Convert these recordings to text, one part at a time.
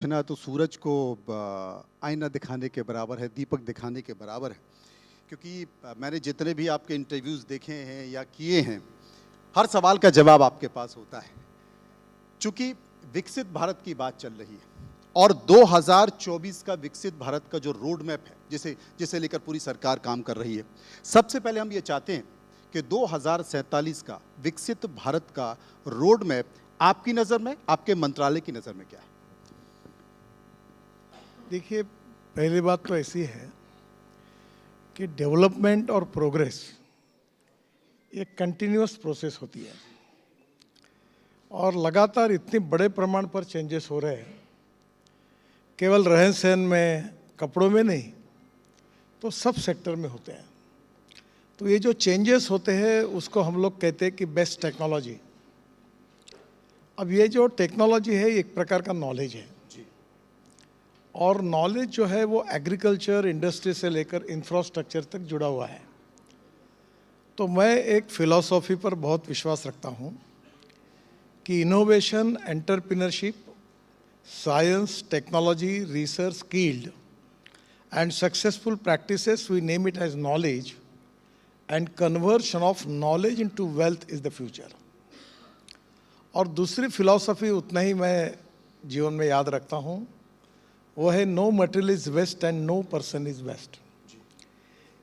ना तो सूरज को आईना दिखाने के बराबर है, दीपक दिखाने के बराबर है। क्योंकि मैंने जितने भी आपके इंटरव्यूज़ देखे हैं या किए हैं, हर सवाल का जवाब आपके पास होता है। चूंकि विकसित भारत की बात चल रही है और 2024 का विकसित भारत का जो रोड मैप है, जिसे लेकर पूरी सरकार काम कर रही है, सबसे पहले हम ये चाहते हैं कि 2047 का विकसित भारत का रोड मैप आपकी नज़र में, आपके मंत्रालय की नज़र में क्या है? देखिए, पहली बात तो ऐसी है कि डेवलपमेंट और प्रोग्रेस ये कंटिन्यूअस प्रोसेस होती है और लगातार इतने बड़े प्रमाण पर चेंजेस हो रहे हैं, केवल रहन सहन में, कपड़ों में नहीं, तो सब सेक्टर में होते हैं। तो ये जो चेंजेस होते हैं उसको हम लोग कहते हैं कि बेस्ट टेक्नोलॉजी। अब ये जो टेक्नोलॉजी है एक प्रकार का नॉलेज है और नॉलेज जो है वो एग्रीकल्चर इंडस्ट्री से लेकर इंफ्रास्ट्रक्चर तक जुड़ा हुआ है। तो मैं एक फिलॉसफी पर बहुत विश्वास रखता हूँ कि innovation, entrepreneurship, science, technology, research, skilled and successful practices, we name it as knowledge, and conversion of knowledge into wealth is the future. और दूसरी फिलॉसफी उतना ही मैं जीवन में याद रखता हूँ, वो है no material is waste and no person is waste.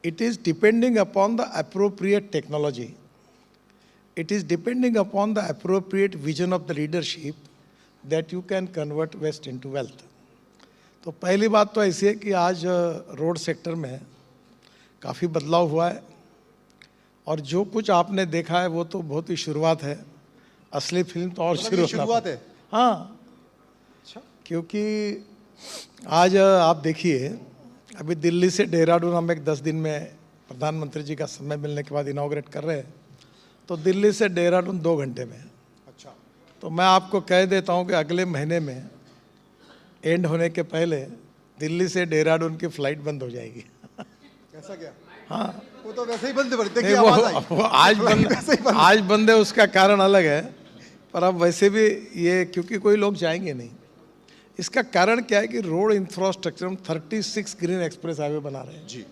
It is depending upon the appropriate technology, it is depending upon the appropriate vision of the leadership that you can convert waste into wealth. तो पहली बात तो ऐसी है कि आज road sector में काफ़ी बदलाव हुआ है और जो कुछ आपने देखा है वो तो बहुत ही शुरुआत है। असली फिल्म तो और शुरुआत है। हाँ, क्योंकि आज आप देखिए, अभी दिल्ली से देहरादून हम एक 10 दिन में प्रधानमंत्री जी का समय मिलने के बाद इनॉग्रेट कर रहे हैं, तो दिल्ली से देहरादून 2 घंटे में। अच्छा, तो मैं आपको कह देता हूं कि अगले महीने में एंड होने के पहले दिल्ली से देहरादून की फ्लाइट बंद हो जाएगी। कैसा क्या? हाँ, वो तो वैसे ही बंद है, वो आज बंद है, उसका कारण अलग है, पर अब वैसे भी ये क्योंकि कोई लोग जाएंगे नहीं। इसका कारण क्या है कि रोड इंफ्रास्ट्रक्चर हम 36 ग्रीन एक्सप्रेस हाईवे बना रहे हैं जी,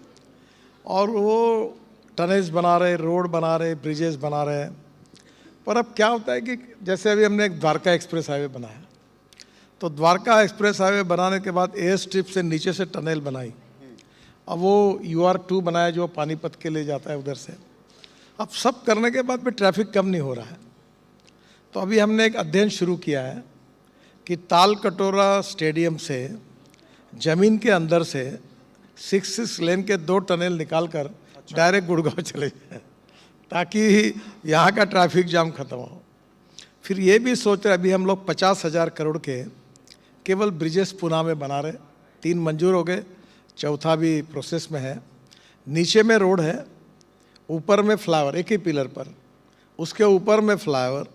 और वो टनल्स बना रहे, रोड बना रहे, ब्रिजेस बना रहे हैं। पर अब क्या होता है कि जैसे अभी हमने एक द्वारका एक्सप्रेस हाईवे बनाया, तो द्वारका एक्सप्रेस हाईवे बनाने के बाद एयर स्ट्रिप से नीचे से टनल बनाई, अब वो UR2 बनाया जो पानीपत के लिए जाता है उधर से। अब सब करने के बाद भी ट्रैफिक कम नहीं हो रहा है। तो अभी हमने एक अध्ययन शुरू किया है कि ताल कटोरा स्टेडियम से ज़मीन के अंदर से 6 लेन के 2 टनल निकालकर डायरेक्ट गुड़गांव चले जाए, ताकि यहाँ का ट्रैफिक जाम खत्म हो। फिर ये भी सोच रहे, अभी हम लोग 50,000 करोड़ के केवल ब्रिजेस पुणे में बना रहे, 3 मंजूर हो गए, चौथा भी प्रोसेस में है। नीचे में रोड है, ऊपर में फ्लाईओवर, एक ही पिलर पर, उसके ऊपर में फ्लाईओवर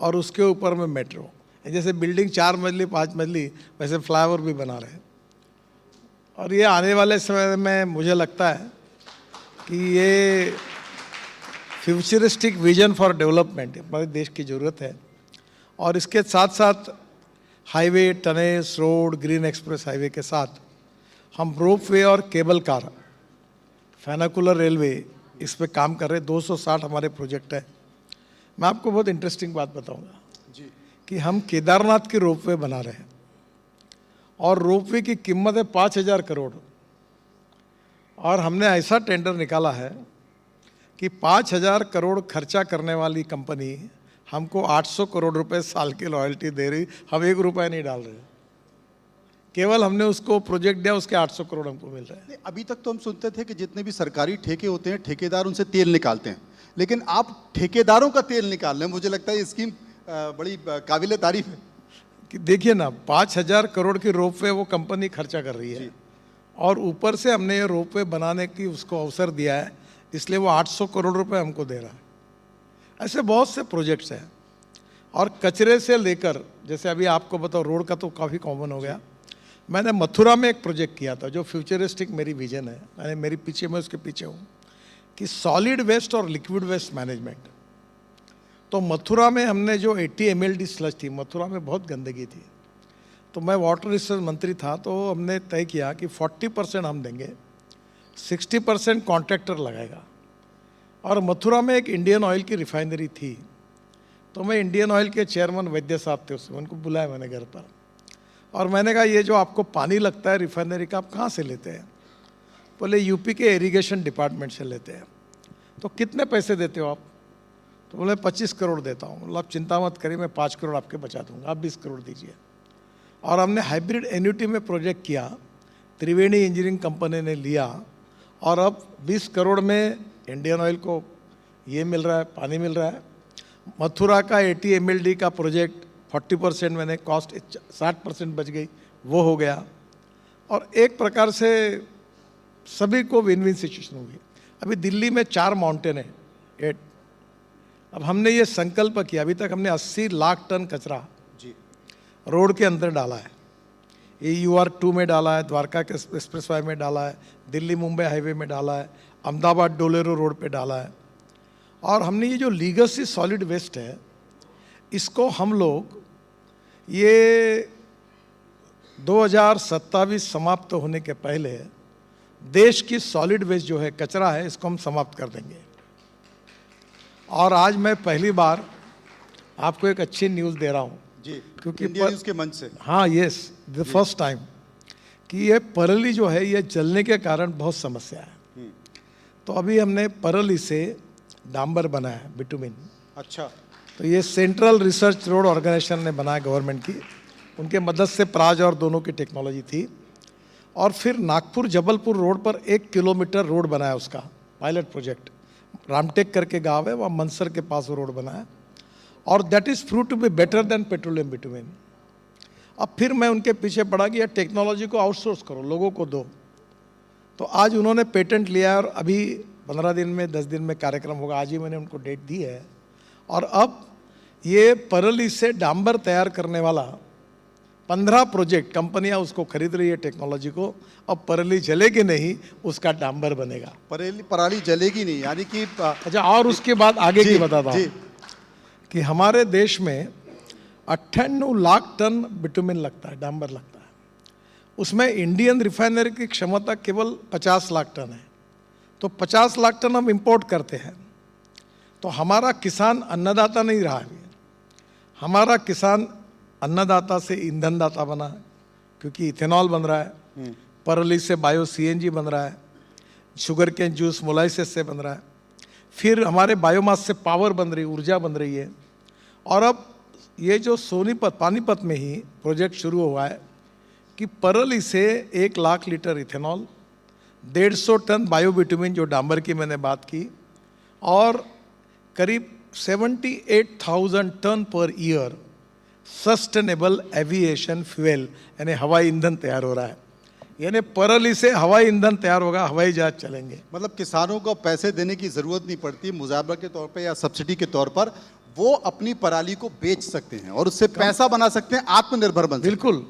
और उसके ऊपर में मेट्रो। जैसे बिल्डिंग 4 मंजिली 5 मंजिली, वैसे फ्लाईओवर भी बना रहे हैं। और ये आने वाले समय में मुझे लगता है कि ये फ्यूचरिस्टिक विजन फॉर डेवलपमेंट हमारे देश की ज़रूरत है। और इसके साथ साथ highway, tunnels, road, green express highway के साथ हम रोप वे और केबल कार, फैनाकुलर रेलवे, इस पे काम कर रहे हैं। 260 हमारे प्रोजेक्ट है। मैं आपको बहुत इंटरेस्टिंग बात बताऊंगा कि हम केदारनाथ की रोपवे बना रहे हैं और रोपवे की कीमत है 5,000 करोड़ और हमने ऐसा टेंडर निकाला है कि 5,000 करोड़ खर्चा करने वाली कंपनी हमको 800 करोड़ रुपए साल की रॉयल्टी दे रही। हम 1 रुपया नहीं डाल रहे, केवल हमने उसको प्रोजेक्ट दिया, उसके 800 करोड़ हमको मिल रहे हैं। अभी तक तो हम सुनते थे कि जितने भी सरकारी ठेके होते हैं, ठेकेदार उनसे तेल निकालते हैं, लेकिन आप ठेकेदारों का तेल निकाल रहे हैं। मुझे लगता है ये स्कीम बड़ी काबिले तारीफ है। कि देखिए ना, 5,000 करोड़ की रोपवे वो कंपनी खर्चा कर रही है और ऊपर से हमने ये रोपवे बनाने की उसको अवसर दिया है, इसलिए वो 800 करोड़ रुपए हमको दे रहा है। ऐसे बहुत से प्रोजेक्ट्स हैं। और कचरे से लेकर, जैसे अभी आपको बताओ, रोड का तो काफ़ी कॉमन हो गया। मैंने मथुरा में एक प्रोजेक्ट किया था जो फ्यूचरिस्टिक मेरी विजन है, मैंने मेरी पीछे में उसके पीछे हूँ, कि सॉलिड वेस्ट और लिक्विड वेस्ट मैनेजमेंट। तो मथुरा में हमने जो 80 mld स्लज थी, मथुरा में बहुत गंदगी थी, तो मैं वाटर रिसोर्स मंत्री था, तो हमने तय किया कि 40% हम देंगे, 60% कॉन्ट्रैक्टर लगाएगा। और मथुरा में एक इंडियन ऑयल की रिफाइनरी थी, तो मैं इंडियन ऑयल के चेयरमैन वैद्य साहब थे, उसमें उनको बुलाया मैंने घर पर, और मैंने कहा ये जो आपको पानी लगता है रिफाइनरी का, आप कहाँ से लेते हैं? बोले यूपी के इरिगेशन डिपार्टमेंट से लेते हैं। तो कितने पैसे देते हो आप? तो बोले 25 करोड़ देता हूँ। बोला आप चिंता मत करिए, मैं 5 करोड़ आपके बचा दूंगा, आप 20 करोड़ दीजिए। और हमने हाइब्रिड एन्युटी में प्रोजेक्ट किया, त्रिवेणी इंजीनियरिंग कंपनी ने लिया, और अब 20 करोड़ में इंडियन ऑयल को ये मिल रहा है, पानी मिल रहा है। मथुरा का 80 MLD का प्रोजेक्ट 40% मैंने कॉस्ट 60% बच गई, वो हो गया। और एक प्रकार से सभी को विन विन सिचुएशन हुई। अभी दिल्ली में 4 माउंटेन है, 8। अब हमने ये संकल्प किया, अभी तक हमने 80 लाख टन कचरा जी रोड के अंदर डाला है। AUR2 में डाला है, द्वारका के एक्सप्रेस वे में डाला है, दिल्ली मुंबई हाईवे में डाला है, अहमदाबाद डोलेरो रोड पे डाला है। और हमने ये जो लीगेसी सॉलिड वेस्ट है, इसको हम लोग ये 2027 समाप्त होने के पहले देश की सॉलिड वेस्ट जो है, कचरा है, इसको हम समाप्त कर देंगे। और आज मैं पहली बार आपको एक अच्छी न्यूज़ दे रहा हूँ जी, क्योंकि इंडिया न्यूज़ के मंच से। हाँ, यस, द फर्स्ट टाइम कि ये परली जो है, ये जलने के कारण बहुत समस्या है। तो अभी हमने परली से डांबर बनाया है, बिटुमिन। अच्छा, तो ये सेंट्रल रिसर्च रोड ऑर्गेनाइजेशन ने बनाया, गवर्नमेंट की, उनके मदद से प्राज और दोनों की टेक्नोलॉजी थी। और फिर नागपुर जबलपुर रोड पर 1 किलोमीटर रोड बनाया, उसका पायलट प्रोजेक्ट, रामटेक करके गांव है, वहाँ मनसर के पास वो रोड बनाया। और that is prove to be better than petroleum bitumen. अब फिर मैं उनके पीछे पड़ा कि यार टेक्नोलॉजी को आउटसोर्स करो, लोगों को दो। तो आज उन्होंने पेटेंट लिया, और अभी 15 दिन में 10 दिन में कार्यक्रम होगा, आज ही मैंने उनको डेट दी है। और अब ये परली से डांबर तैयार करने वाला 15 प्रोजेक्ट कंपनियां उसको खरीद रही है टेक्नोलॉजी को। अब परली जलेगी नहीं, उसका डांबर बनेगा। पराली जलेगी नहीं, यानी कि अच्छा, और उसके बाद आगे की बताता हूँ कि हमारे देश में 98 लाख टन बिटुमिन लगता है, डांबर लगता है। उसमें इंडियन रिफाइनरी की क्षमता केवल 50 लाख टन है। तो 50 लाख टन हम इंपोर्ट करते हैं। तो हमारा किसान अन्नदाता नहीं रहा है, हमारा किसान अन्नदाता से ईंधनदाता बना है, क्योंकि इथेनॉल बन रहा है, परली से बायो CNG बन रहा है, शुगर केन जूस मोलाइसिस से बन रहा है, फिर हमारे बायोमास से पावर बन रही, ऊर्जा बन रही है। और अब ये जो सोनीपत पानीपत में ही प्रोजेक्ट शुरू हुआ है कि परली से 1 लाख लीटर इथेनॉल, 150 टन बायोबिटुमिन जो डांबर की मैंने बात की, और करीब 78,000 ton per year sustainable aviation fuel यानी हवाई ईंधन तैयार हो रहा है। यानी परली से हवाई ईंधन तैयार होगा, हवाई जहाज चलेंगे। मतलब किसानों को पैसे देने की जरूरत नहीं पड़ती, मुजावरा के तौर पे या सब्सिडी के तौर पर वो अपनी पराली को बेच सकते हैं और उससे पैसा बना सकते हैं, आत्मनिर्भर बन सकते हैं। बिल्कुल,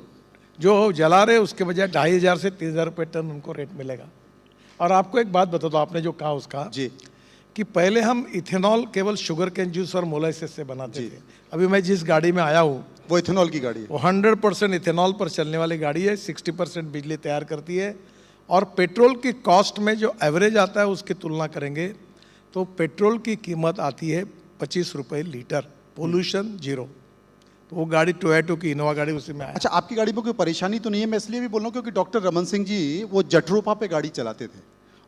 जो जला रहे उसके बजाय 2,500 से 3,000 रुपये टन उनको रेट मिलेगा। और आपको एक बात बता दो, आपने जो कहा उसका जी, कि पहले हम इथेनॉल केवल शुगर केन जूस और मोलाइसिस से बनाते थे। अभी मैं जिस गाड़ी में आया हूँ वो इथेनॉल की गाड़ी है, वो 100% इथेनॉल पर चलने वाली गाड़ी है, 60% बिजली तैयार करती है। और पेट्रोल की कॉस्ट में जो एवरेज आता है उसकी तुलना करेंगे तो पेट्रोल की कीमत आती है 25 रुपये लीटर, पोल्यूशन जीरो। तो वो गाड़ी टोयोटो की इनोवा गाड़ी उसी में आया। अच्छा, आपकी गाड़ी में कोई परेशानी तो नहीं है? मैं इसलिए भी बोल रहा हूँ क्योंकि डॉक्टर रमन सिंह जी वो जटरोपा पे गाड़ी चलाते थे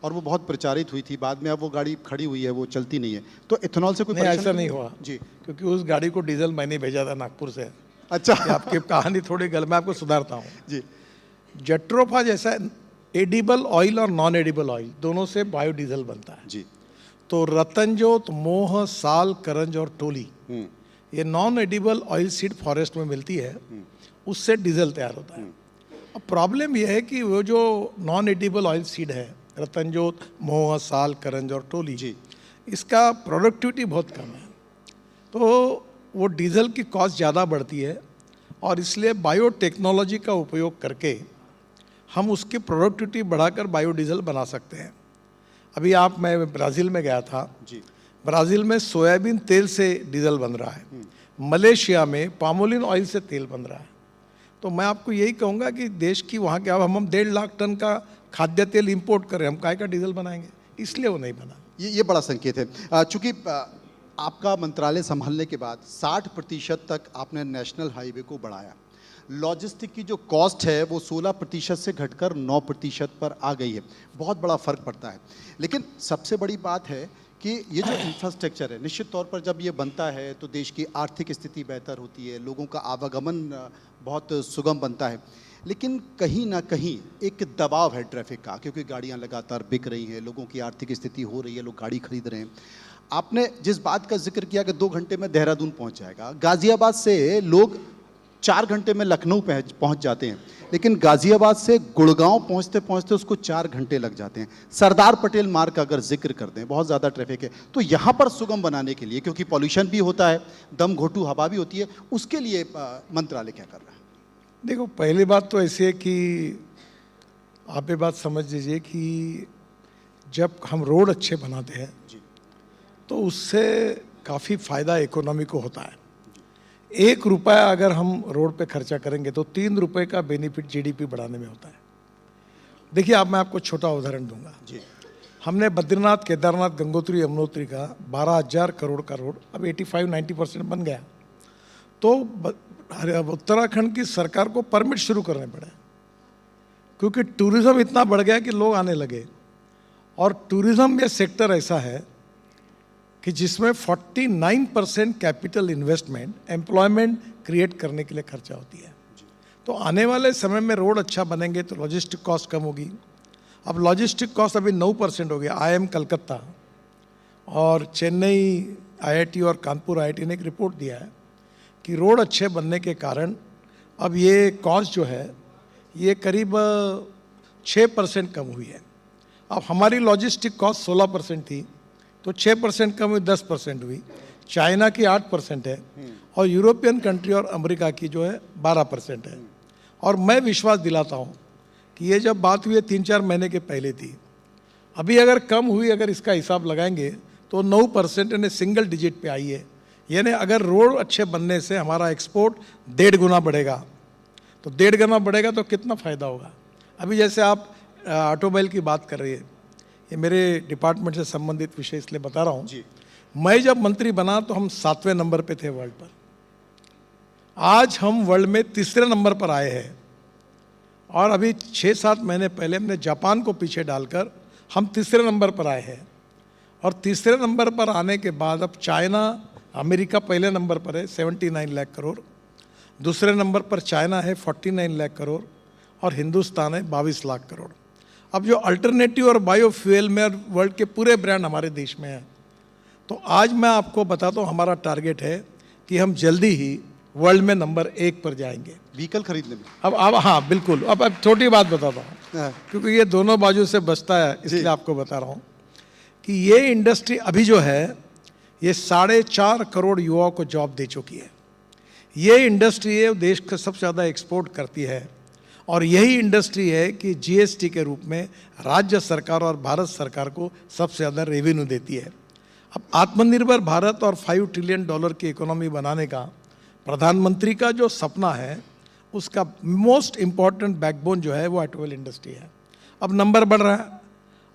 और वो बहुत प्रचारित हुई थी, बाद में अब वो गाड़ी खड़ी हुई है, वो चलती नहीं है। तो इथेनॉल से कोई नहीं, परेशानी ऐसा नहीं हुआ जी, क्योंकि उस गाड़ी को डीजल मैंने भेजा था नागपुर से। अच्छा, आपकी कहानी थोड़ी गलत, मैं आपको सुधारता हूँ जी, जट्रोफा जैसा एडिबल ऑयल और नॉन एडिबल ऑयल दोनों से बायोडीजल बनता है। जी, तो रतनजोत, मोह, साल, करंज और टोली, ये non edible oil seed forest में मिलती है, उससे डीजल तैयार होता है। अब प्रॉब्लम यह है कि वो जो नॉन एडिबल ऑयल सीड है, रतनजोत, मोह, साल, करंज और टोली, जी, इसका प्रोडक्टिविटी बहुत कम है। तो वो डीजल की कॉस्ट ज़्यादा बढ़ती है और इसलिए बायोटेक्नोलॉजी का उपयोग करके हम उसकी प्रोडक्टिविटी बढ़ाकर बायोडीजल बना सकते हैं। अभी मैं ब्राज़ील में गया था, जी, ब्राज़ील में सोयाबीन तेल से डीजल बन रहा है, मलेशिया में पामोलिन ऑयल से तेल बन रहा है, तो मैं आपको यही कहूँगा कि देश की वहाँ के, अब हम 1.5 लाख टन का खाद्य तेल इंपोर्ट करें, हम काय का डीजल बनाएंगे, इसलिए वो नहीं बना। ये बड़ा संकेत है। चूंकि आपका मंत्रालय संभालने के बाद 60% तक आपने नेशनल हाईवे को बढ़ाया, लॉजिस्टिक की जो कॉस्ट है वो 16% से घटकर 9% पर आ गई है, बहुत बड़ा फर्क पड़ता है। लेकिन सबसे बड़ी बात है कि ये जो इंफ्रास्ट्रक्चर है, निश्चित तौर पर जब ये बनता है तो देश की आर्थिक स्थिति बेहतर होती है, लोगों का आवागमन बहुत सुगम बनता है। लेकिन कहीं ना कहीं एक दबाव है ट्रैफिक का, क्योंकि गाड़ियां लगातार बिक रही हैं, लोगों की आर्थिक स्थिति हो रही है, लोग गाड़ी खरीद रहे हैं। आपने जिस बात का जिक्र किया कि 2 घंटे में देहरादून पहुंच जाएगा, गाजियाबाद से लोग 4 घंटे में लखनऊ पहुंच जाते हैं, लेकिन गाजियाबाद से गुड़गांव पहुंचते पहुंचते उसको 4 घंटे लग जाते हैं। सरदार पटेल मार्ग का अगर जिक्र कर दें, बहुत ज़्यादा ट्रैफिक है, तो यहाँ पर सुगम बनाने के लिए, क्योंकि पॉल्यूशन भी होता है, दम घोटू हवा भी होती है, उसके लिए मंत्रालय क्या कर रहा है? देखो, पहली बात तो ऐसी है कि आप ये बात समझ लीजिए कि जब हम रोड अच्छे बनाते हैं तो उससे काफ़ी फ़ायदा इकोनॉमी को होता है। 1 रुपया अगर हम रोड पे खर्चा करेंगे तो 3 रुपए का बेनिफिट जीडीपी बढ़ाने में होता है। देखिए, अब मैं आपको छोटा उदाहरण दूंगा जी। हमने बद्रीनाथ, केदारनाथ, गंगोत्री, यमुनोत्री का 12,000 करोड़ का रोड अब 85-90% बन गया। तो उत्तराखंड की सरकार को परमिट शुरू करने पड़े, क्योंकि टूरिज्म इतना बढ़ गया कि लोग आने लगे। और टूरिज्म ये सेक्टर ऐसा है कि जिसमें 49% कैपिटल इन्वेस्टमेंट एम्प्लॉयमेंट क्रिएट करने के लिए खर्चा होती है। तो आने वाले समय में रोड अच्छा बनेंगे तो लॉजिस्टिक कॉस्ट कम होगी। अब लॉजिस्टिक कॉस्ट अभी 9% हो गया। IIM कलकत्ता और चेन्नई IIT और कानपुर IIT ने एक रिपोर्ट दिया है कि रोड अच्छे बनने के कारण अब ये कॉस्ट जो है ये करीब 6% कम हुई है। अब हमारी लॉजिस्टिक कॉस्ट 16% थी, तो 6% कम हुई, 10% हुई। चाइना की 8% है और यूरोपियन कंट्री और अमेरिका की जो है 12% है। और मैं विश्वास दिलाता हूँ कि ये जब बात हुई है 3-4 महीने के पहले थी, अभी अगर कम हुई, अगर इसका हिसाब लगाएंगे तो 9% यानी सिंगल डिजिट पे आई है। यानी अगर रोड अच्छे बनने से हमारा एक्सपोर्ट 1.5 गुना बढ़ेगा, तो 1.5 गुना बढ़ेगा तो कितना फ़ायदा होगा। अभी जैसे आप ऑटोमोबाइल की बात कर रही है, ये मेरे डिपार्टमेंट से संबंधित विषय इसलिए बता रहा हूँ जी। मैं जब मंत्री बना तो हम 7वें नंबर पे थे वर्ल्ड पर, आज हम वर्ल्ड में 3रे नंबर पर आए हैं। और अभी 6-7 महीने पहले हमने जापान को पीछे डालकर हम 3रे नंबर पर आए हैं। और 3रे नंबर पर आने के बाद अब चाइना, अमेरिका पहले नंबर पर है 79 लाख करोड़, दूसरे नंबर पर चाइना है 49 लाख करोड़ और हिंदुस्तान है 22 लाख करोड़। अब जो अल्टरनेटिव और बायोफ्यूल में वर्ल्ड के पूरे ब्रांड हमारे देश में हैं। तो आज मैं आपको बताता हूँ, हमारा टारगेट है कि हम जल्दी ही वर्ल्ड में नंबर 1 पर जाएंगे व्हीकल खरीदने में। अब हाँ बिल्कुल। अब छोटी बात बताता हूँ, क्योंकि ये दोनों बाजू से बचता है, इसलिए आपको बता रहा हूँ कि ये इंडस्ट्री अभी जो है ये 4.5 करोड़ युवाओं को जॉब दे चुकी है। ये इंडस्ट्री है देश का सबसे ज़्यादा एक्सपोर्ट करती है। और यही इंडस्ट्री है कि GST के रूप में राज्य सरकार और भारत सरकार को सबसे ज़्यादा रेवेन्यू देती है। अब आत्मनिर्भर भारत और $5 ट्रिलियन की इकोनॉमी बनाने का प्रधानमंत्री का जो सपना है, उसका मोस्ट इम्पॉर्टेंट बैकबोन जो है वो ऑटोमोबाइल इंडस्ट्री है। अब नंबर बढ़ रहा है,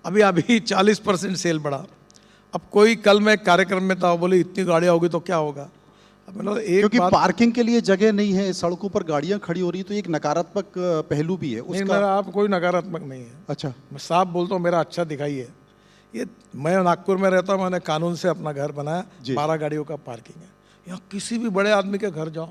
अभी 40% सेल बढ़ा। अब कोई, कल मैं कार्यक्रम में था, बोले इतनी गाड़ियाँ होगी तो क्या होगा। अब क्योंकि पार्किंग के लिए जगह नहीं है, सड़कों पर गाड़ियां खड़ी हो रही, तो एक नकारात्मक पहलू भी है उसका। नहीं, मेरा आप कोई नकारात्मक नहीं है। अच्छा, मैं साफ बोलता हूँ, मेरा अच्छा दिखाई है। ये मैं नागपुर में रहता हूँ, मैंने कानून से अपना घर बनाया, 12 गाड़ियों का पार्किंग है। यहाँ किसी भी बड़े आदमी के घर जाओ,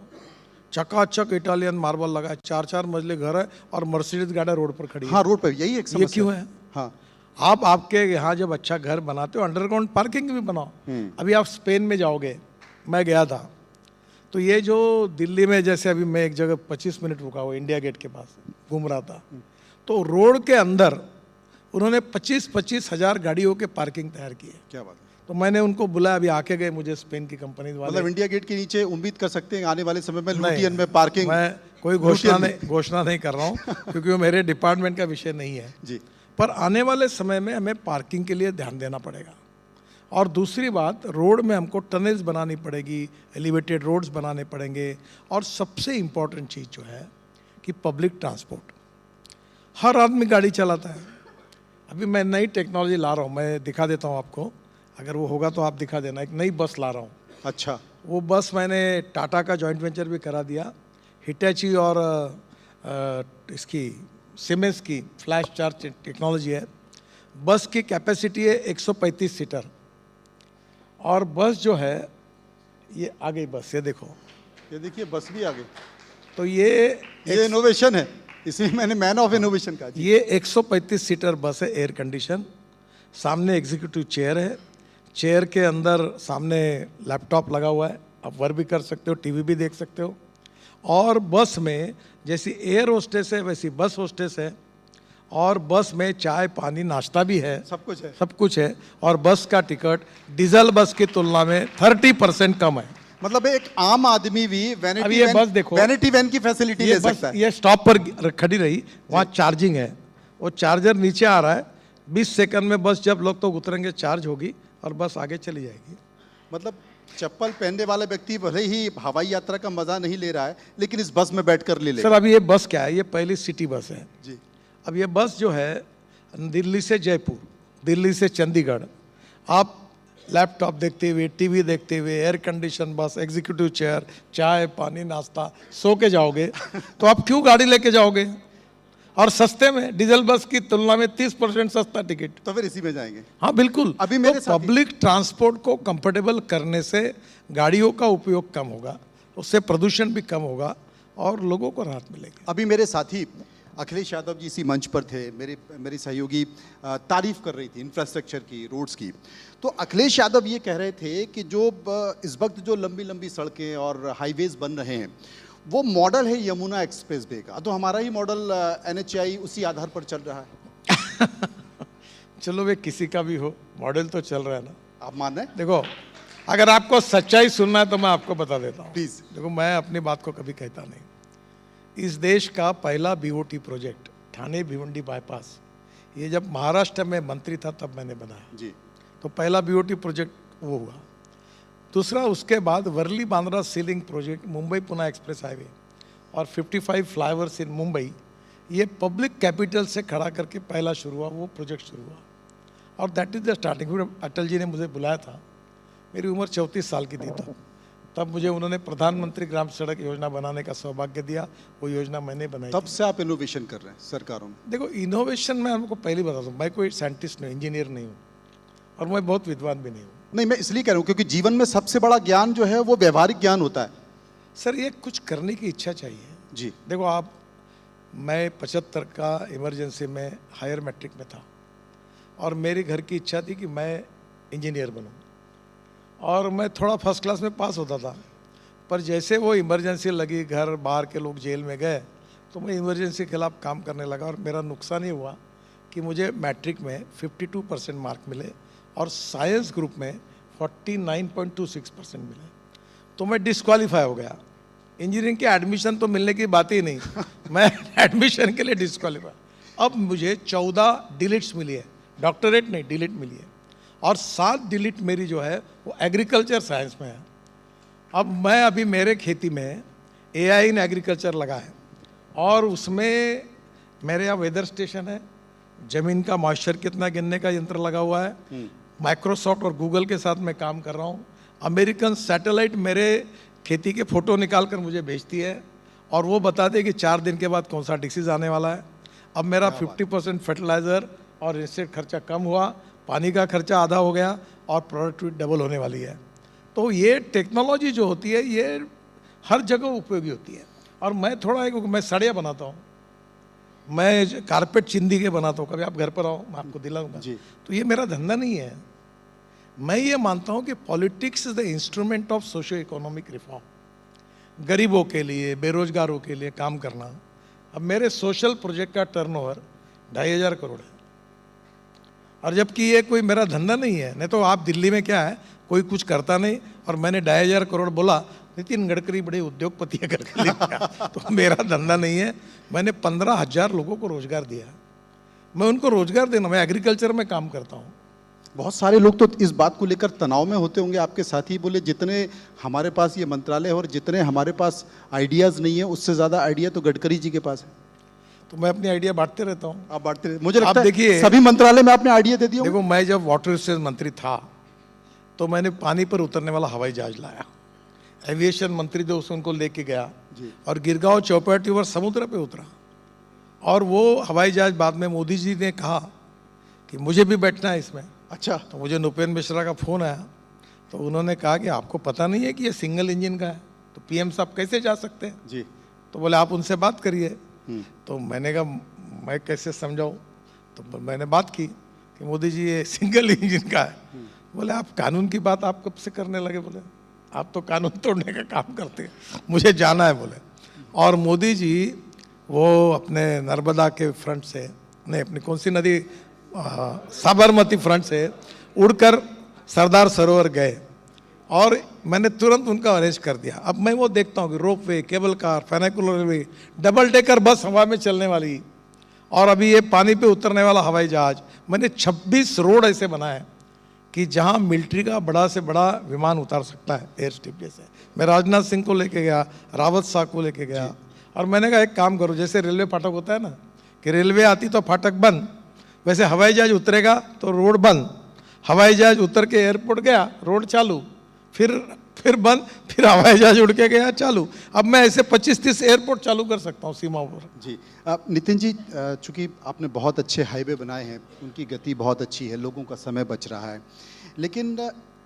चकाचक इटालियन मार्बल लगा है, 4-4 मंजिले घर है और मर्सिडीज गाड़ी रोड पर खड़ी है। हाँ, रोड पर यही एक समस्या। ये क्यों है? हाँ, आप आपके यहाँ जब अच्छा घर बनाते हो अंडरग्राउंड पार्किंग भी बनाओ। अभी आप स्पेन में जाओगे, मैं गया था, तो ये जो दिल्ली में, जैसे अभी मैं एक जगह 25 मिनट रुका हुआ इंडिया गेट के पास घूम रहा था, तो रोड के अंदर उन्होंने 25-25 हज़ार गाड़ियों के पार्किंग तैयार किए। क्या बात है। तो मैंने उनको बुलाया, अभी आके गए मुझे स्पेन की कंपनी वाले। मतलब इंडिया गेट के नीचे उम्मीद कर सकते हैं आने वाले समय में लुटियन में पार्किंग। मैं कोई घोषणा नहीं कर रहा हूँ क्योंकि वो मेरे डिपार्टमेंट का विषय नहीं है जी। पर आने वाले समय में हमें पार्किंग के लिए ध्यान देना पड़ेगा। और दूसरी बात, रोड में हमको टनल्स बनानी पड़ेगी, एलिवेटेड रोड्स बनाने पड़ेंगे। और सबसे इम्पॉर्टेंट चीज़ जो है कि पब्लिक ट्रांसपोर्ट, हर आदमी गाड़ी चलाता है। अभी मैं नई टेक्नोलॉजी ला रहा हूँ, मैं दिखा देता हूँ आपको, अगर वो होगा तो आप दिखा देना। एक नई बस ला रहा हूँ। अच्छा, वो बस मैंने टाटा का जॉइंट वेंचर भी करा दिया, हिटैची और इसकी सीमेंस की फ्लैश चार्ज टेक्नोलॉजी है। बस की कैपेसिटी है 135 सीटर, और बस जो है ये आ गई बस, ये देखो, ये देखिए बस भी आ गई। तो ये इनोवेशन है, इसमें मैंने मैन ऑफ इनोवेशन कहा जी। ये 135 सीटर बस है, एयर कंडीशन। सामने एग्जीक्यूटिव चेयर है, चेयर के अंदर सामने लैपटॉप लगा हुआ है, आप वर्क भी कर सकते हो, टीवी भी देख सकते हो। और बस में जैसी एयर होस्टेस है वैसी बस होस्टेस है, और बस में चाय पानी नाश्ता भी है, सब कुछ है। सब कुछ है। और बस का टिकट डीजल बस की तुलना में 30% कम है। मतलब एक आम आदमी भी अब ये बस देखो, वैनिटी वैन की फैसिलिटी ले ये बस सकता है। ये स्टॉप पर खड़ी रही, वहाँ चार्जिंग है, वो चार्जर नीचे आ रहा है, 20 सेकंड में बस जब लोग तो उतरेंगे चार्ज होगी और बस आगे चली जाएगी। मतलब चप्पल पहनने वाला व्यक्ति भले ही हवाई यात्रा का मजा नहीं ले रहा है, लेकिन इस बस में बैठकर ले सर अभी ये बस क्या है, ये पहली सिटी बस है जी। अब ये बस जो है दिल्ली से जयपुर, दिल्ली से चंडीगढ़, आप लैपटॉप देखते हुए, टीवी देखते हुए, एयर कंडीशन बस, एग्जीक्यूटिव चेयर, चाय पानी नाश्ता, सो के जाओगे तो आप क्यों गाड़ी लेके जाओगे? और सस्ते में, डीजल बस की तुलना में 30% सस्ता टिकट। तो फिर इसी में जाएंगे। हाँ बिल्कुल। अभी मेरे तो पब्लिक ट्रांसपोर्ट को कंफर्टेबल करने से गाड़ियों का उपयोग कम होगा, उससे प्रदूषण भी कम होगा और लोगों को राहत मिलेगी। अभी मेरे साथी अखिलेश यादव जी इसी मंच पर थे, मेरी सहयोगी तारीफ कर रही थी इंफ्रास्ट्रक्चर की, रोड्स की। तो अखिलेश यादव ये कह रहे थे कि जो इस वक्त जो लंबी लंबी सड़कें और हाईवेज बन रहे हैं वो मॉडल है यमुना एक्सप्रेस वे का, तो हमारा ही मॉडल NHAI उसी आधार पर चल रहा है। चलो वे किसी का भी हो, मॉडल तो चल रहा है ना। आप मान रहे हैं? देखो, अगर आपको सच्चाई सुनना है तो मैं आपको बता देता हूँ प्लीज। देखो, मैं अपनी बात को कभी कहता नहीं। इस देश का पहला BOT project Thane Bhiwandi bypass, ये जब महाराष्ट्र में मंत्री था तब मैंने बनाया जी। तो पहला BOT प्रोजेक्ट वो हुआ। दूसरा, उसके बाद Worli Bandra sea link project, Mumbai Pune express highway और 55 फ्लाईओवर्स इन मुंबई, ये पब्लिक कैपिटल से खड़ा करके पहला शुरू हुआ, वो प्रोजेक्ट शुरू हुआ। और that is the starting. Atal ji ने मुझे बुलाया था, मेरी उम्र 34 साल की थी तब मुझे उन्होंने प्रधानमंत्री ग्राम सड़क योजना बनाने का सौभाग्य दिया, वो योजना मैंने बनाई। तब से आप इनोवेशन कर रहे हैं सरकारों में? देखो, इनोवेशन में आपको पहले बता दूं, मैं कोई साइंटिस्ट नहीं, इंजीनियर नहीं हूँ, और मैं बहुत विद्वान भी नहीं हूँ। नहीं, मैं इसलिए कह रहा हूँ क्योंकि जीवन में सबसे बड़ा ज्ञान जो है वो व्यवहारिक ज्ञान होता है। सर, ये कुछ करने की इच्छा चाहिए जी। देखो आप, मैं 75 का इमरजेंसी में हायर मैट्रिक में था और मेरे घर की इच्छा थी कि मैं इंजीनियर बनूं, और मैं थोड़ा फर्स्ट क्लास में पास होता था। पर जैसे वो इमरजेंसी लगी, घर बाहर के लोग जेल में गए, तो मैं इमरजेंसी के खिलाफ काम करने लगा, और मेरा नुकसान ये हुआ कि मुझे मैट्रिक में 52% मार्क मिले और साइंस ग्रुप में 49.26% मिले, तो मैं डिस्क्वालीफाई हो गया। इंजीनियरिंग के एडमिशन तो मिलने की बात ही नहीं, मैं एडमिशन के लिए डिस्क्वालीफाई। अब मुझे 14 डिलीट्स मिली है, डॉक्टरेट नहीं, डिलीट मिली है, और 7 डिलीट मेरी जो है वो एग्रीकल्चर साइंस में है। अब मैं अभी मेरे खेती में AI इन एग्रीकल्चर लगा है, और उसमें मेरे यहाँ वेदर स्टेशन है, ज़मीन का मॉइस्चर कितना गिनने का यंत्र लगा हुआ है, माइक्रोसॉफ्ट और गूगल के साथ मैं काम कर रहा हूँ। अमेरिकन सैटेलाइट मेरे खेती के फ़ोटो निकाल कर मुझे भेजती है, और वो बताते हैं कि 4 दिन के बाद कौन सा डिसीज़ आने वाला है। अब मेरा 50% फर्टिलाइज़र और इंसेक्ट खर्चा कम हुआ, पानी का खर्चा आधा हो गया, और प्रोडक्टिविटी डबल होने वाली है। तो ये टेक्नोलॉजी जो होती है ये हर जगह उपयोगी होती है। और मैं थोड़ा मैं साड़ियाँ बनाता हूँ, मैं कारपेट चिंदी के बनाता हूँ, कभी आप घर पर आओ मैं आपको दिलाऊंगा। तो ये मेरा धंधा नहीं है। मैं ये मानता हूँ कि politics is the instrument of socio economic reform, गरीबों के लिए, बेरोजगारों के लिए काम करना। अब मेरे सोशल प्रोजेक्ट का टर्नओवर 2500 करोड़ है, और जबकि ये कोई मेरा धंधा नहीं है। नहीं तो आप दिल्ली में क्या है, कोई कुछ करता नहीं, और मैंने 2500 करोड़ बोला, नितिन गडकरी बड़े उद्योगपति है करके लिखा। तो मेरा धंधा नहीं है। मैंने 15,000 लोगों को रोजगार दिया, मैं उनको रोजगार देना, मैं एग्रीकल्चर में काम करता हूँ। बहुत सारे लोग तो इस बात को लेकर तनाव में होते होंगे, आपके साथी बोले जितने हमारे पास ये मंत्रालय है और जितने हमारे पास आइडियाज़ नहीं है उससे ज़्यादा आइडिया तो गडकरी जी के पास है। तो मैं अपनी आइडिया बांटते रहता हूँ। आप बांटते रहे, मुझे आप लगता है देखिए, सभी मंत्रालय में आपने आइडिया दे दिया होगा। देखो, मैं जब वाटर रिसोर्स मंत्री था तो मैंने पानी पर उतरने वाला हवाई जहाज लाया। एविएशन मंत्री जो उनको लेके गया और गिरगांव चौपाटी पर समुद्र पे उतरा, और वो हवाई जहाज बाद में मोदी जी ने कहा कि मुझे भी बैठना है इसमें। अच्छा, तो मुझे नृपेंद्र मिश्रा का फ़ोन आया, तो उन्होंने कहा कि आपको पता नहीं है कि ये सिंगल इंजन का है, तो पीएम साहब कैसे जा सकते हैं जी। तो बोले आप उनसे बात करिए। तो मैंने कहा मैं कैसे समझाऊं, तो मैंने बात की कि मोदी जी ये सिंगल इंजन का है। बोले आप कानून की बात आप कब से करने लगे? बोले आप तो कानून तोड़ने का काम करते हैं, मुझे जाना है बोले। और मोदी जी वो अपने नर्मदा के फ्रंट से, नहीं अपनी कौन सी नदी, साबरमती फ्रंट से उड़कर सरदार सरोवर गए और मैंने तुरंत उनका अरेंज कर दिया। अब मैं वो देखता हूँ कि ropeway, cable car, funicular railway, double decker bus हवा में चलने वाली, और अभी ये पानी पे उतरने वाला हवाई जहाज। मैंने 26 रोड ऐसे बनाए कि जहाँ मिलिट्री का बड़ा से बड़ा विमान उतार सकता है एयर स्ट्रिप जैसे। मैं राजनाथ सिंह को लेके गया, रावत साहब को लेके गया, और मैंने कहा एक काम करो, जैसे रेलवे फाटक होता है ना कि रेलवे आती तो फाटक बंद, वैसे हवाई जहाज उतरेगा तो रोड बंद, हवाई जहाज उतर के एयरपोर्ट गया रोड चालू, फिर बंद, फिर हवाई जहाज उड़ के गया चालू। अब मैं ऐसे 25-30 एयरपोर्ट चालू कर सकता हूँ सीमाओं पर। जी नितिन जी, चूंकि आपने बहुत अच्छे हाईवे बनाए हैं, उनकी गति बहुत अच्छी है, लोगों का समय बच रहा है, लेकिन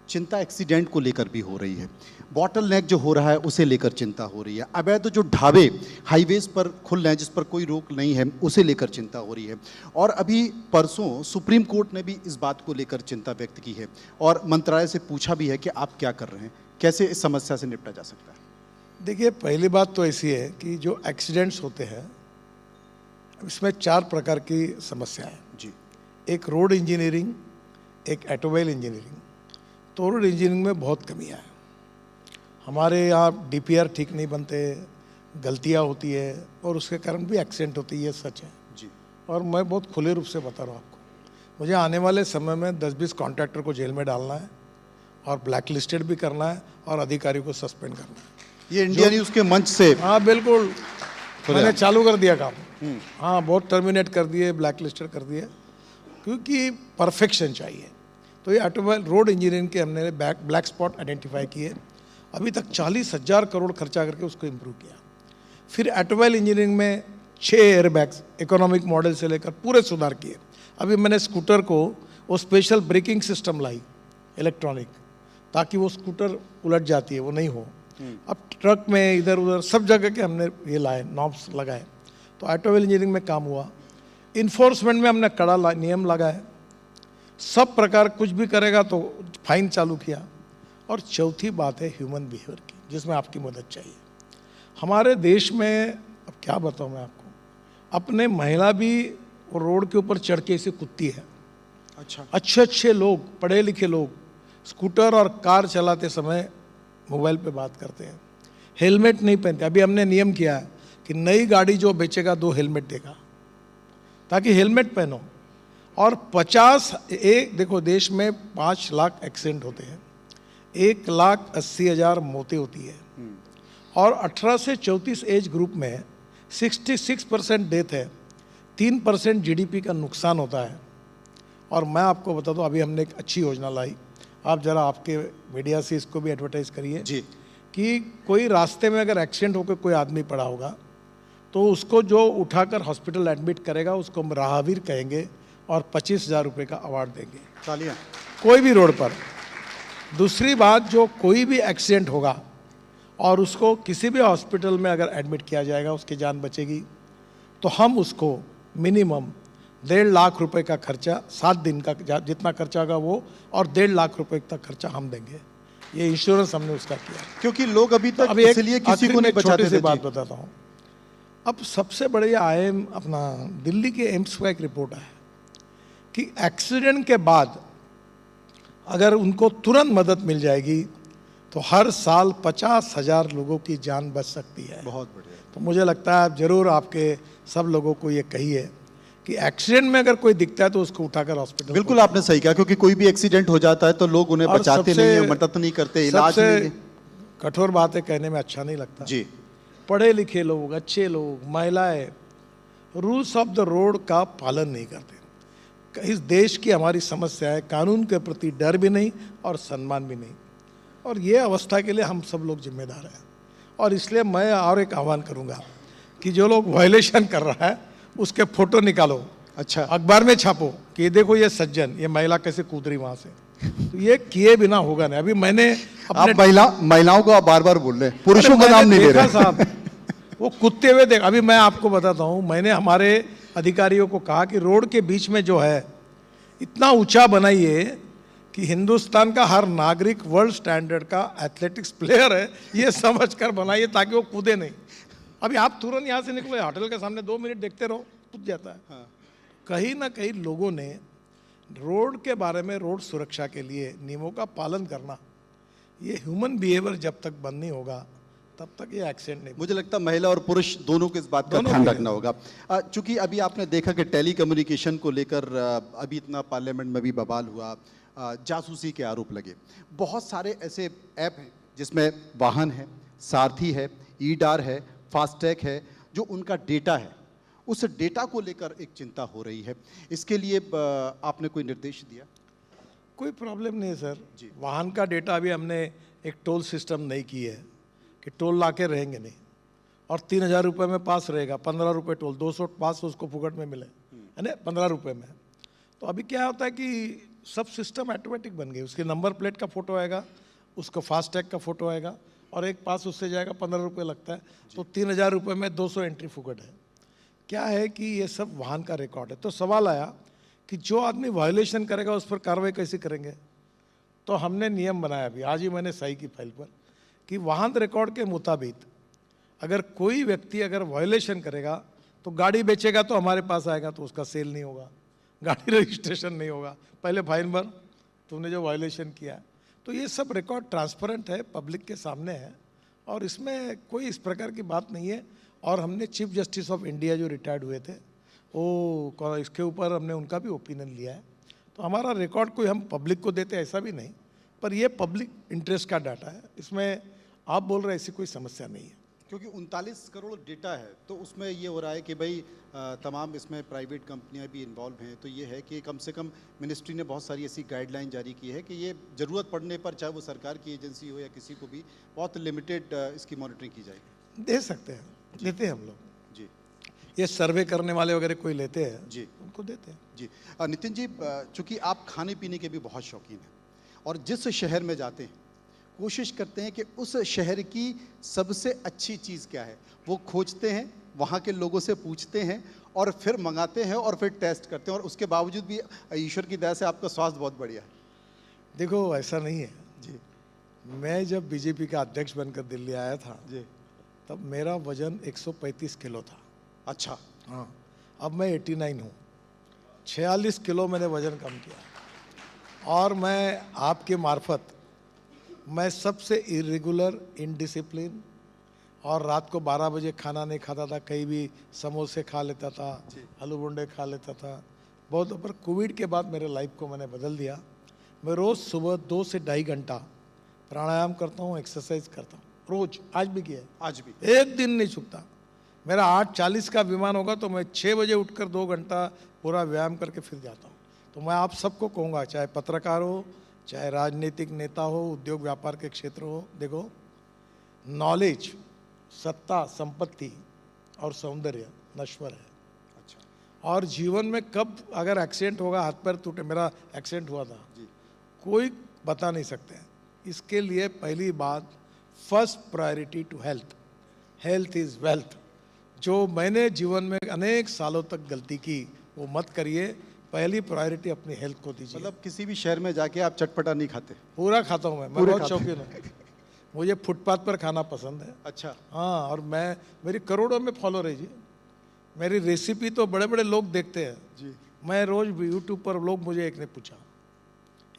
चिंता एक्सीडेंट को लेकर भी हो रही है। बॉटल नेक जो हो रहा है उसे लेकर चिंता हो रही है। अवैध जो ढाबे हाईवेज पर खुल रहे हैं जिस पर कोई रोक नहीं है उसे लेकर चिंता हो रही है। और अभी परसों सुप्रीम कोर्ट ने भी इस बात को लेकर चिंता व्यक्त की है और मंत्रालय से पूछा भी है कि आप क्या कर रहे हैं, कैसे इस समस्या से निपटा जा सकता है। देखिए, पहली बात तो ऐसी है कि जो एक्सीडेंट्स होते हैं इसमें 4 प्रकार की समस्या है जी। एक रोड इंजीनियरिंग, एक ऑटोमोबाइल इंजीनियरिंग। तो रोड इंजीनियरिंग में बहुत कमियां हैं। हमारे यहाँ डीपीआर ठीक नहीं बनते, गलतियाँ होती है और उसके कारण भी एक्सीडेंट होती है, ये सच है जी। और मैं बहुत खुले रूप से बता रहा हूँ आपको। मुझे आने वाले समय में 10-20 कॉन्ट्रैक्टर को जेल में डालना है और ब्लैक लिस्टेड भी करना है और अधिकारियों को सस्पेंड करना है। ये इंडिया न्यूज़ के मंच से, हाँ बिल्कुल, मैंने चालू कर दिया काम। हाँ, बहुत टर्मिनेट कर दिए, ब्लैक लिस्टेड कर दिए, क्योंकि परफेक्शन चाहिए। तो ये ऑटोमोबाइल रोड इंजीनियरिंग के हमने ब्लैक स्पॉट आइडेंटिफाई किए, अभी तक 40,000 करोड़ खर्चा करके उसको इम्प्रूव किया। फिर ऑटोमोबाइल इंजीनियरिंग में 6 एयरबैग्स इकोनॉमिक मॉडल से लेकर पूरे सुधार किए। अभी मैंने स्कूटर को वो स्पेशल ब्रेकिंग सिस्टम लाई इलेक्ट्रॉनिक, ताकि वो स्कूटर उलट जाती है वो नहीं हो। अब ट्रक में इधर उधर सब जगह के हमने ये लाए, नॉब्स लगाए। तो ऑटोमोबाइल इंजीनियरिंग में काम हुआ। इन्फोर्समेंट में हमने कड़ा नियम लगाए, सब प्रकार कुछ भी करेगा तो फाइन चालू किया। और चौथी बात है ह्यूमन बिहेवियर की, जिसमें आपकी मदद चाहिए। हमारे देश में अब क्या बताऊँ मैं आपको, अपने महिला भी वो रोड के ऊपर चढ़ के ऐसे कूदती है। अच्छा, अच्छे लोग, पढ़े लिखे लोग स्कूटर और कार चलाते समय मोबाइल पे बात करते हैं, हेलमेट नहीं पहनते। अभी हमने नियम किया है कि नई गाड़ी जो बेचेगा 2 हेलमेट देगा, ताकि हेलमेट पहनो। और 50 देखो देश में 5 लाख एक्सीडेंट होते हैं, 1,80,000 मौतें होती है, और 18 से 34 एज ग्रुप में 66% डेथ है, 3% जीडीपी का नुकसान होता है। और मैं आपको बता दूं, अभी हमने एक अच्छी योजना लाई, आप जरा आपके मीडिया से इसको भी एडवर्टाइज करिए जी। कि कोई रास्ते में अगर एक्सीडेंट होकर कोई आदमी पड़ा होगा तो उसको जो उठाकर हॉस्पिटल एडमिट करेगा उसको हम राहवीर कहेंगे और 25,000 रुपये का अवार्ड देंगे, तालियां। कोई भी रोड पर। दूसरी बात, जो कोई भी एक्सीडेंट होगा और उसको किसी भी हॉस्पिटल में अगर एडमिट किया जाएगा, उसकी जान बचेगी, तो हम उसको मिनिमम 1.5 लाख रुपए का खर्चा, 7 दिन का जितना खर्चा होगा वो, और 1.5 लाख रुपए तक खर्चा हम देंगे। ये इंश्योरेंस हमने उसका किया। क्योंकि लोग अभी तक अभी इसलिए किसी को नहीं बचाते थे। छोटी सी बात बताता हूँ। अब सबसे बड़े आईएम अपना दिल्ली के एम्स का एक रिपोर्ट है कि एक्सीडेंट के बाद अगर उनको तुरंत मदद मिल जाएगी तो हर साल 50,000 लोगों की जान बच सकती है। बहुत बढ़िया। तो मुझे लगता है आप जरूर आपके सब लोगों को ये कहिए कि एक्सीडेंट में अगर कोई दिखता है तो उसको उठाकर हॉस्पिटल। बिल्कुल आपने सही कहा, क्योंकि कोई भी एक्सीडेंट हो जाता है तो लोग उन्हें और बचाते सबसे- नहीं है, मदद नहीं करते, इलाज सबसे नहीं। कठोर बात है, कहने में अच्छा नहीं लगता। जी पढ़े लिखे लोग, अच्छे लोग, महिलाएं रूल्स ऑफ द रोड का पालन नहीं करते। इस देश की हमारी समस्या है, कानून के प्रति डर भी नहीं और सम्मान भी नहीं, और ये अवस्था के लिए हम सब लोग जिम्मेदार हैं। और इसलिए मैं और एक आह्वान करूंगा कि जो लोग वायलेशन कर रहा है उसके फोटो निकालो, अच्छा, अखबार में छापो कि ये देखो ये सज्जन, ये महिला कैसे कूद रही वहां से। तो ये किए बिना होगा नहीं। अभी मैंने आप महिलाओं को आप बार बार बोल रहे हैं, पुरुषों का मैंने नाम नहीं ले देखा रहे। साहब, वो कूदते हुए देख। अभी मैं आपको बताता हूँ, मैंने हमारे अधिकारियों को कहा कि रोड के बीच में जो है इतना ऊंचा बनाइए कि हिंदुस्तान का हर नागरिक वर्ल्ड स्टैंडर्ड का एथलेटिक्स प्लेयर है ये समझकर बनाइए, ताकि वो कूदे नहीं। अभी आप तुरंत यहाँ से निकले, होटल के सामने 2 मिनट देखते रहो, कूद जाता है। हाँ। कहीं ना कहीं लोगों ने रोड के बारे में, रोड सुरक्षा के लिए नियमों का पालन करना, ये ह्यूमन बिहेवियर जब तक बंद नहीं होगा तब तक ये एक्सीडेंट नहीं। मुझे लगता है महिला और पुरुष दोनों को इस बात का दोनों ध्यान को रखना होगा। चूंकि अभी आपने देखा कि टेली कम्युनिकेशन को लेकर अभी इतना पार्लियामेंट में भी बवाल हुआ, जासूसी के आरोप लगे। बहुत सारे ऐसे ऐप हैं जिसमें वाहन है, सारथी है, ईडार है, फास्टैग है, जो उनका डेटा है, उस डेटा को लेकर एक चिंता हो रही है। इसके लिए आपने कोई निर्देश दिया? कोई प्रॉब्लम नहीं है सर जी। वाहन का डेटा अभी हमने एक टोल सिस्टम नहीं की है कि टोल ला के रहेंगे नहीं, और 3,000 रुपये में पास रहेगा, 15 रुपये टोल, 200 पास उसको फुकट में मिले, है ना, 15 रुपये में। तो अभी क्या होता है कि सब सिस्टम ऑटोमेटिक बन गई, उसके नंबर प्लेट का फोटो आएगा, उसका फास्टैग का फोटो आएगा, और एक पास उससे जाएगा, 15 रुपये लगता है, तो 3,000 रुपये में 200 एंट्री फुकट है। क्या है कि ये सब वाहन का रिकॉर्ड है। तो सवाल आया कि जो आदमी वायलेशन करेगा उस पर कार्रवाई कैसे करेंगे। तो हमने नियम बनाया, अभी आज ही मैंने सही की फाइल पर, कि वाहन रिकॉर्ड के मुताबिक अगर कोई व्यक्ति अगर वायलेशन करेगा तो गाड़ी बेचेगा तो हमारे पास आएगा, तो उसका सेल नहीं होगा, गाड़ी रजिस्ट्रेशन नहीं होगा, पहले फाइन भर, तुमने जो वायलेशन किया है। तो ये सब रिकॉर्ड ट्रांसपेरेंट है, पब्लिक के सामने है, और इसमें कोई इस प्रकार की बात नहीं है। और हमने चीफ जस्टिस ऑफ इंडिया जो रिटायर्ड हुए थे, वो इसके ऊपर हमने उनका भी ओपिनियन लिया है। तो हमारा रिकॉर्ड कोई हम पब्लिक को देते ऐसा भी नहीं, पर ये पब्लिक इंटरेस्ट का डाटा है, इसमें आप बोल रहे ऐसी कोई समस्या नहीं है। क्योंकि 39 करोड़ डेटा है, तो उसमें ये हो रहा है कि भाई तमाम इसमें प्राइवेट कंपनियां भी इन्वॉल्व हैं, तो ये है कि कम से कम मिनिस्ट्री ने बहुत सारी ऐसी गाइडलाइन जारी की है कि ये ज़रूरत पड़ने पर, चाहे वो सरकार की एजेंसी हो या किसी को भी, बहुत लिमिटेड इसकी मॉनिटरिंग की जाएगी। दे सकते हैं, लेते हैं हम लोग जी ये सर्वे करने वाले वगैरह कोई लेते हैं जी उनको देते हैं। जी। नितिन जी, चूँकि आप खाने पीने के भी बहुत शौकीन हैं, और जिस शहर में जाते हैं कोशिश करते हैं कि उस शहर की सबसे अच्छी चीज़ क्या है, वो खोजते हैं, वहाँ के लोगों से पूछते हैं, और फिर मंगाते हैं, और फिर टेस्ट करते हैं, और उसके बावजूद भी ईश्वर की दया से आपका स्वास्थ्य बहुत बढ़िया है। देखो ऐसा नहीं है जी मैं जब बीजेपी का अध्यक्ष बनकर दिल्ली आया था जी। तब मेरा वजन 135 किलो था। अच्छा। हाँ, अब मैं 89 हूँ, 46 किलो मैंने वजन कम किया। और मैं आपके मार्फत, मैं सबसे इरेगुलर, इनडिसिप्लिन, और रात को 12 बजे खाना नहीं खाता था, कहीं भी समोसे खा लेता था, आलू बोंडे खा लेता था बहुत। पर कोविड के बाद मेरे लाइफ को मैंने बदल दिया। मैं रोज़ सुबह 2 से 2.5 घंटा प्राणायाम करता हूँ, एक्सरसाइज करता हूँ रोज़, आज भी किया है, आज भी एक दिन नहीं चूकता। मेरा 8:40 का विमान होगा तो मैं 6 बजे उठकर 2 घंटा पूरा व्यायाम करके फिर जाता हूँ। तो मैं आप सबको कहूँगा, चाहे पत्रकार हो, चाहे राजनीतिक नेता हो, उद्योग व्यापार के क्षेत्र हो, देखो नॉलेज, सत्ता, संपत्ति और सौंदर्य नश्वर है। अच्छा। और जीवन में कब अगर एक्सीडेंट होगा, हाथ पैर टूटे, मेरा एक्सीडेंट हुआ था, जी कोई बता नहीं सकते हैं। इसके लिए पहली बात, first priority to health, health is wealth. जो मैंने जीवन में अनेक सालों तक गलती की वो मत करिए, पहली प्रायोरिटी अपनी हेल्थ को दीजिए। मतलब किसी भी शहर में जाके आप चटपटा नहीं खाते? पूरा खाता हूँ मैं पूरे बहुत खाते शौकीन हूँ। मुझे फुटपाथ पर खाना पसंद है। अच्छा। हाँ, और मेरी करोड़ों में फॉलोअर है जी। मेरी रेसिपी तो बड़े बड़े लोग देखते हैं जी। मैं रोज यूट्यूब पर, लोग मुझे एक ने पूछा,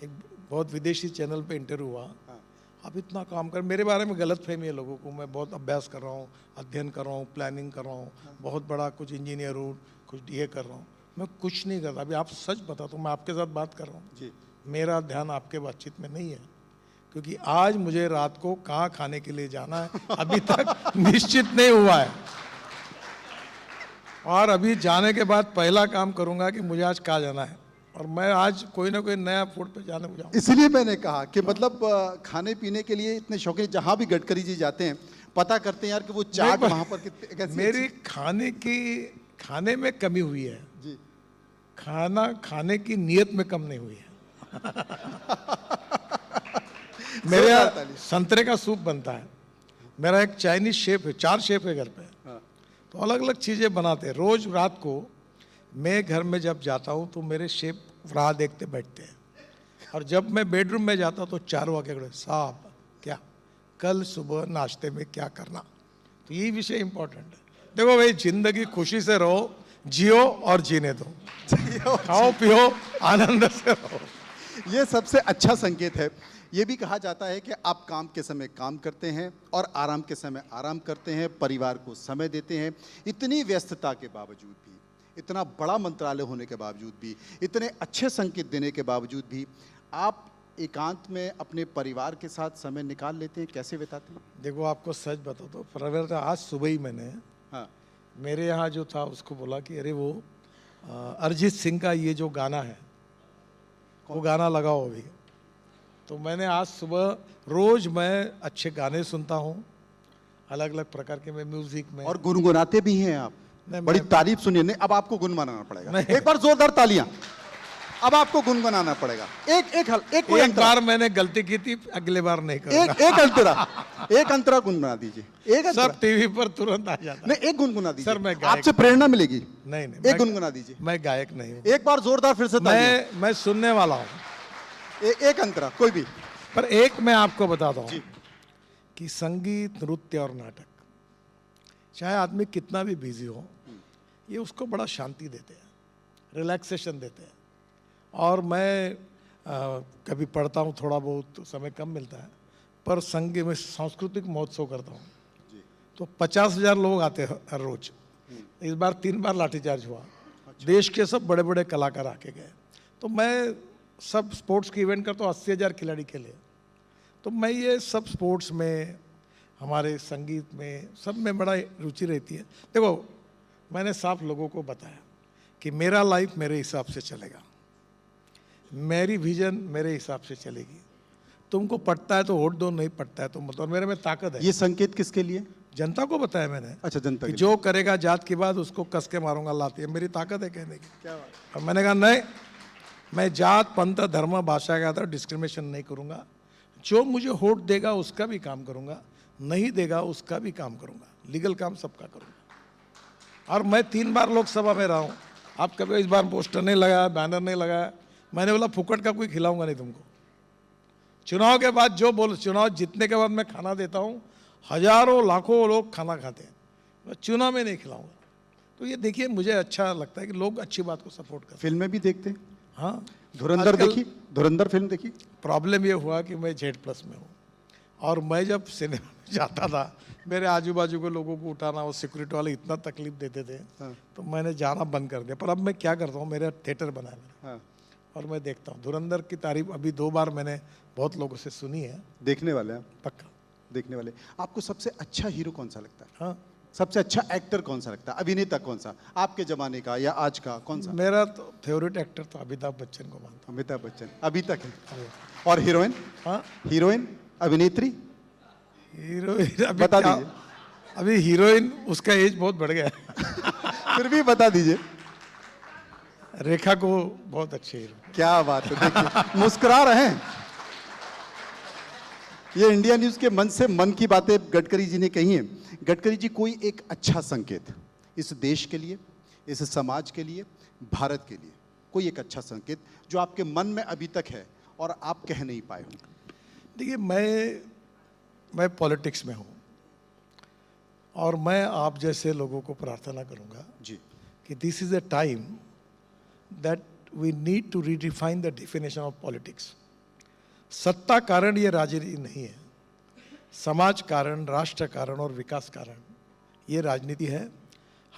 एक बहुत विदेशी चैनल पे इंटरव्यू हुआ, हाँ। आप इतना काम कर, मेरे बारे में गलत फहमी है लोगों को, मैं बहुत अभ्यास कर रहा हूँ, अध्ययन कर रहा हूँ, प्लानिंग कर रहा हूँ, बहुत बड़ा कुछ इंजीनियर हूँ, कुछ ये कर रहा हूँ। मैं कुछ नहीं करता। अभी आप सच बताता हूँ, मैं आपके साथ बात कर रहा हूँ, जी मेरा ध्यान आपके बातचीत में नहीं है, क्योंकि आज मुझे रात को कहाँ खाने के लिए जाना है अभी तक निश्चित नहीं हुआ है। और अभी जाने के बाद पहला काम करूंगा कि मुझे आज कहाँ जाना है, और मैं आज कोई ना कोई नया फूड पे जाने को जाऊँ। इसलिए मैंने कहा कि मतलब खाने पीने के लिए इतने शौकीन, जहां भी गडकरी जी जाते हैं पता करते हैं यार कि वो चाट वहां पर कितने कैसी मेरी अच्छी- खाने में कमी हुई है, जी खाना खाने की नीयत में कम नहीं हुई है। मेरे जोरदार यहाँ ताली। संतरे का सूप बनता है, मेरा एक चाइनीज शेफ है, 4 शेफ है घर पे, हाँ। तो अलग अलग चीज़ें बनाते हैं। रोज रात को मैं घर में जब जाता हूँ तो मेरे शेफ राह देखते बैठते हैं, और जब मैं बेडरूम में जाता हूँ तो चारों आके खड़े, साहब क्या कल सुबह नाश्ते में क्या करना। तो यही विषय इंपॉर्टेंट है। देखो भाई, जिंदगी खुशी से रहो, जियो और जीने दो, खाओ पियो आनंद से रहो। ये सबसे अच्छा संकेत है। ये भी कहा जाता है कि आप काम के समय काम करते हैं और आराम के समय आराम करते हैं, परिवार को समय देते हैं। इतनी व्यस्तता के बावजूद भी, इतना बड़ा मंत्रालय होने के बावजूद भी, इतने अच्छे संकेत देने के बावजूद भी आप एकांत में अपने परिवार के साथ समय निकाल लेते हैं, कैसे बिताते हैं? देखो आपको सच बता दो, प्रवीण, आज सुबह ही मैंने हाँ मेरे यहाँ जो था उसको बोला कि अरे वो अरिजीत सिंह का ये जो गाना है वो गाना लगाओ अभी। तो मैंने आज सुबह, रोज मैं अच्छे गाने सुनता हूँ, अलग अलग प्रकार के, मैं म्यूजिक में। और गुनगुनाते भी हैं आप? नहीं, बड़ी मैं- तारीफ सुनिए। नहीं, अब आपको गुनगुनाना पड़ेगा। नहीं। एक बार जोरदार तालियां। अब आपको गुनगुनाना पड़ेगा। एक कोई एक अंतरा, बार मैंने गलती की थी, अगले बार नहीं करूंगा। एक अंतरा गुनगुना दीजिए। एक अंतरा, सब टीवी पर तुरंत आ जाता है। नहीं एक गुनगुना दीजिए। सर, मैं गायक- आपसे प्रेरणा मिलेगी। नहीं नहीं, एक गुनगुना दीजिए। मैं गायक नहीं हूँ, एक बार जोरदार फिर से तालियां। मैं सुनने वाला हूँ। एक अंतरा कोई भी। पर एक मैं आपको बताता हूँ कि संगीत, नृत्य और नाटक, चाहे आदमी कितना भी बिजी हो, ये उसको बड़ा शांति देते हैं, रिलैक्सेशन देते हैं। और मैं कभी पढ़ता हूँ, थोड़ा बहुत समय कम मिलता है, पर संगीत में सांस्कृतिक महोत्सव करता हूँ, तो 50,000 लोग आते हैं हर रोज। इस बार 3 बार लाठीचार्ज हुआ। देश के सब बड़े बड़े कलाकार आके गए। तो मैं सब स्पोर्ट्स की इवेंट करता हूँ 80,000 खिलाड़ी के लिए। तो मैं ये सब स्पोर्ट्स में, हमारे संगीत में, सब में बड़ा रुचि रहती है। देखो, मैंने साफ लोगों को बताया कि मेरा लाइफ मेरे हिसाब से चलेगा, मेरी विजन मेरे हिसाब से चलेगी। तुमको पटता है तो वोट दो, नहीं पटता है तो मत। और मेरे में ताकत है। ये संकेत किसके लिए? जनता को बताया मैंने। अच्छा, जनता कि के जो करेगा जात की बात उसको कस के मारूंगा लाती है, मेरी ताकत है कहने की। क्या बात। और मैंने कहा नहीं, मैं जात, पंथ, धर्म, भाषा का डिस्क्रिमिनेशन नहीं करूंगा। जो मुझे वोट देगा उसका भी काम करूंगा, नहीं देगा उसका भी काम करूंगा, लीगल काम सबका करूंगा। और मैं 3 बार लोकसभा में रहा हूं। आप कभी इस बार पोस्टर नहीं लगाया, बैनर नहीं लगाया। मैंने बोला फुकट का कोई खिलाऊंगा नहीं तुमको। चुनाव के बाद जो बोल, चुनाव जीतने के बाद मैं खाना देता हूं, हजारों लाखों लोग खाना खाते हैं, मैं चुनाव में नहीं खिलाऊंगा। तो ये देखिए, मुझे अच्छा लगता है कि लोग अच्छी बात को सपोर्ट करते हैं। फिल्में भी देखते हैं? हाँ, धुरंधर आजकल- देखी? धुरंधर फिल्म देखी? प्रॉब्लम ये हुआ कि मैं Z+ में हूँ, और मैं जब सिनेमा में जाता था, मेरे आजू बाजू के लोगों को उठाना, वो सिक्योरिटी वाले इतना तकलीफ देते थे, हाँ। तो मैंने जाना बंद कर दिया। पर अब मैं क्या करता हूँ, मेरा थिएटर बना है मैंने, हाँ। और मैं देखता हूँ। धुरंधर की तारीफ अभी 2 बार मैंने बहुत लोगों से सुनी है। देखने वाले हैं? पक्का। देखने वाले। आपको सबसे अच्छा हीरो कौन सा लगता है? हाँ, सबसे अच्छा एक्टर कौन सा लगता है? अभिनेता कौन सा? आपके जमाने का या आज का कौन सा? मेरा तो फेवरेट एक्टर तो अमिताभ बच्चन को मानता अमिताभ बच्चन अभी तक है। हूँ। और हीरोइन? हाँ, हीरोइन, अभिनेत्री हीरोइन अभी बता क्या- दीजिए। अभी हीरोइन, उसका एज बहुत बढ़ गया है। फिर भी बता दीजिए। रेखा को बहुत अच्छे हीरो। क्या बात है, देखिए मुस्कुरा रहे हैं। ये इंडिया न्यूज के मन से मन की बातें गडकरी जी ने कही हैं। गडकरी जी, कोई एक अच्छा संकेत इस देश के लिए, इस समाज के लिए, भारत के लिए, कोई एक अच्छा संकेत जो आपके मन में अभी तक है और आप कह नहीं पाए हो? देखिए, मैं पॉलिटिक्स में हूँ, और मैं आप जैसे लोगों को प्रार्थना करूँगा जी। कि this is a time that we need to redefine the definition of politics. सत्ता कारण ये राजनीति नहीं है, समाज कारण, राष्ट्र कारण और विकास कारण ये राजनीति है।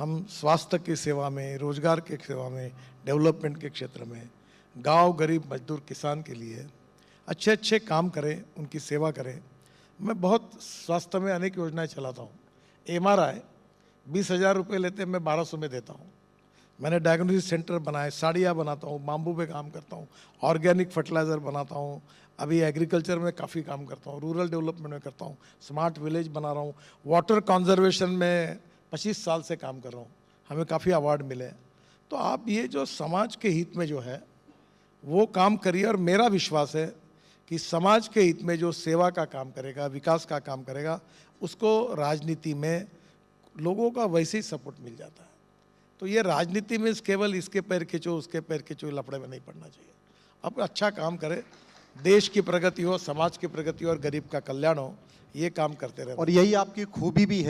हम स्वास्थ्य की सेवा में, रोजगार की सेवा में, डेवलपमेंट के क्षेत्र में, गांव, गरीब, मजदूर, किसान के लिए अच्छे अच्छे काम करें, उनकी सेवा करें। मैं बहुत स्वास्थ्य में अनेक योजनाएं चलाता हूँ। MRI 20,000 रुपये लेते, मैं 1200 में देता हूँ। मैंने डायग्नोसिस सेंटर बनाए, साड़ियाँ बनाता हूँ, बाम्बू पे काम करता हूँ, ऑर्गेनिक फर्टिलाइज़र बनाता हूँ, अभी एग्रीकल्चर में काफ़ी काम करता हूँ, रूरल डेवलपमेंट में करता हूँ, स्मार्ट विलेज बना रहा हूँ, वाटर कंजर्वेशन में 25 साल से काम कर रहा हूँ, हमें काफ़ी अवार्ड मिले। तो आप ये जो समाज के हित में जो है वो काम करिए, और मेरा विश्वास है कि समाज के हित में जो सेवा का काम करेगा, विकास का काम करेगा, उसको राजनीति में लोगों का वैसे ही सपोर्ट मिल जाता है। तो ये राजनीति में केवल इसके पैर खींचो, उसके पैर खींचो, लफड़े में नहीं पड़ना चाहिए। अब अच्छा काम करे, देश की प्रगति हो, समाज की प्रगति हो और गरीब का कल्याण हो, ये काम करते रहे। और यही आपकी खूबी भी है